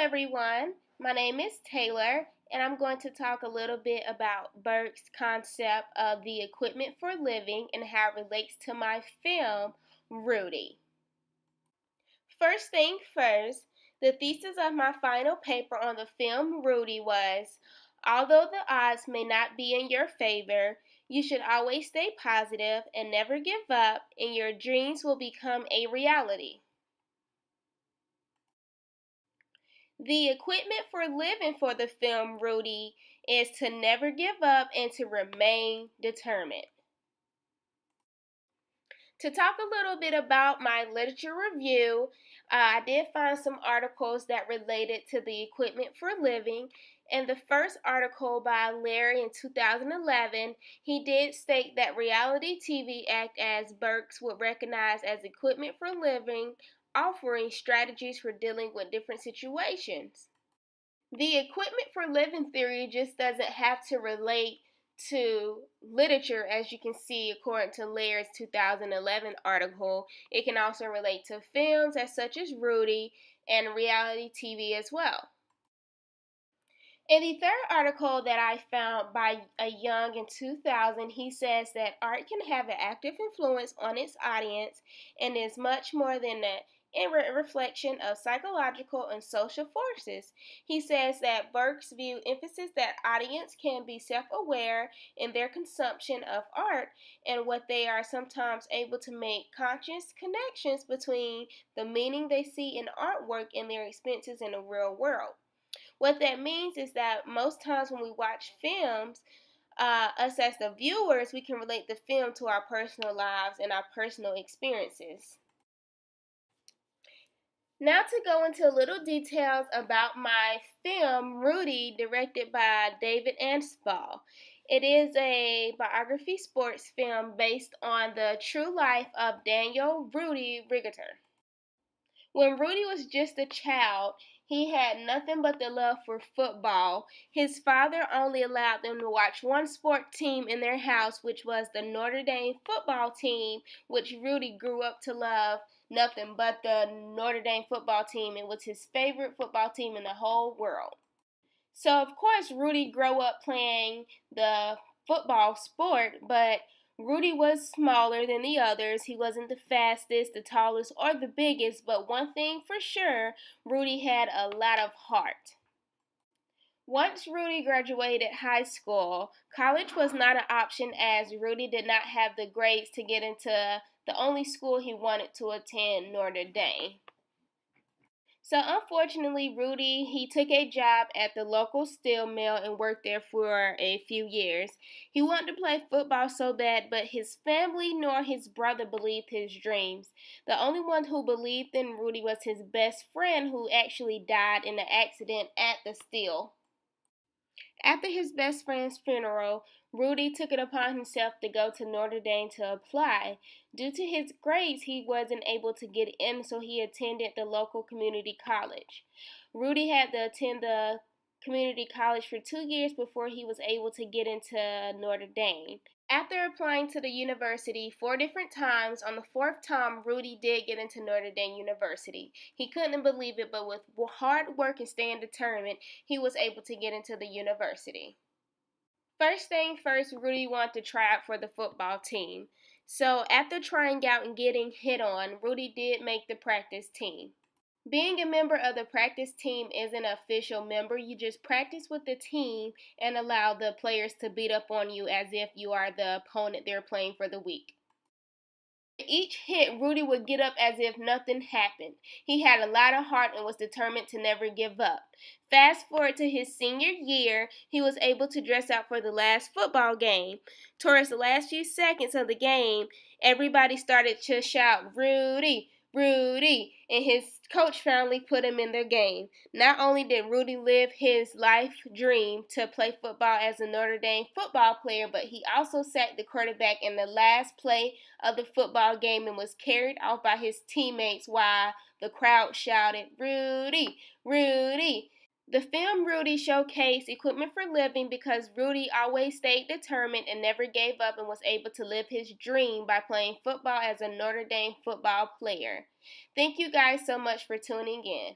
everyone, my name is Taylor and I'm going to talk a little bit about Burke's concept of the equipment for living and how it relates to my film, Rudy. First thing first, the thesis of my final paper on the film Rudy was, although the odds may not be in your favor, you should always stay positive and never give up, and your dreams will become a reality. The equipment for living for the film Rudy is to never give up and to remain determined. To talk a little bit about my literature review, I did find some articles that related to the equipment for living. In the first article by Larry in 2011, he did state that reality TV act as Burks would recognize as equipment for living, offering strategies for dealing with different situations. The equipment for living theory just doesn't have to relate to literature, as you can see according to Laird's 2011 article. It can also relate to films as such as Rudy and reality TV as well. In the third article that I found by a Young in 2000, he says that art can have an active influence on its audience and is much more than a reflection of psychological and social forces. He says that Burke's view emphasizes that audience can be self-aware in their consumption of art and what they are sometimes able to make conscious connections between the meaning they see in artwork and their experiences in the real world. What that means is that most times when we watch films, us as the viewers, we can relate the film to our personal lives and our personal experiences. Now to go into little details about my film, Rudy, directed by David Anspaugh. It is a biography sports film based on the true life of Daniel Rudy Rigater. When Rudy was just a child, he had nothing but the love for football. His father only allowed them to watch one sport team in their house, which was the Notre Dame football team, which Rudy grew up to love nothing but the Notre Dame football team. It was his favorite football team in the whole world. So, of course, Rudy grew up playing the football sport, but Rudy was smaller than the others. He wasn't the fastest, the tallest, or the biggest, but one thing for sure, Rudy had a lot of heart. Once Rudy graduated high school, college was not an option as Rudy did not have the grades to get into the only school he wanted to attend, Notre Dame. So unfortunately, Rudy, he took a job at the local steel mill and worked there for a few years. He wanted to play football so bad, but his family nor his brother believed his dreams. The only one who believed in Rudy was his best friend, who actually died in an accident at the steel. After his best friend's funeral, Rudy took it upon himself to go to Notre Dame to apply. Due to his grades, he wasn't able to get in, so he attended the local community college. Rudy had to attend the community college for 2 years before he was able to get into Notre Dame. After applying to the university 4 different times, on the fourth time, Rudy did get into Notre Dame University. He couldn't believe it, but with hard work and staying determined, he was able to get into the university. First thing first, Rudy wanted to try out for the football team. So after trying out and getting hit on, Rudy did make the practice team. Being a member of the practice team isn't an official member. You just practice with the team and allow the players to beat up on you as if you are the opponent they're playing for the week. Each hit, Rudy would get up as if nothing happened. He had a lot of heart and was determined to never give up. Fast forward to his senior year, he was able to dress out for the last football game. Towards the last few seconds of the game, everybody started to shout, "Rudy! Rudy!" and his coach finally put him in the game. Not only did Rudy live his life dream to play football as a Notre Dame football player, but he also sacked the quarterback in the last play of the football game and was carried off by his teammates while the crowd shouted, "Rudy! Rudy!" The film Rudy showcased equipment for living because Rudy always stayed determined and never gave up and was able to live his dream by playing football as a Notre Dame football player. Thank you guys so much for tuning in.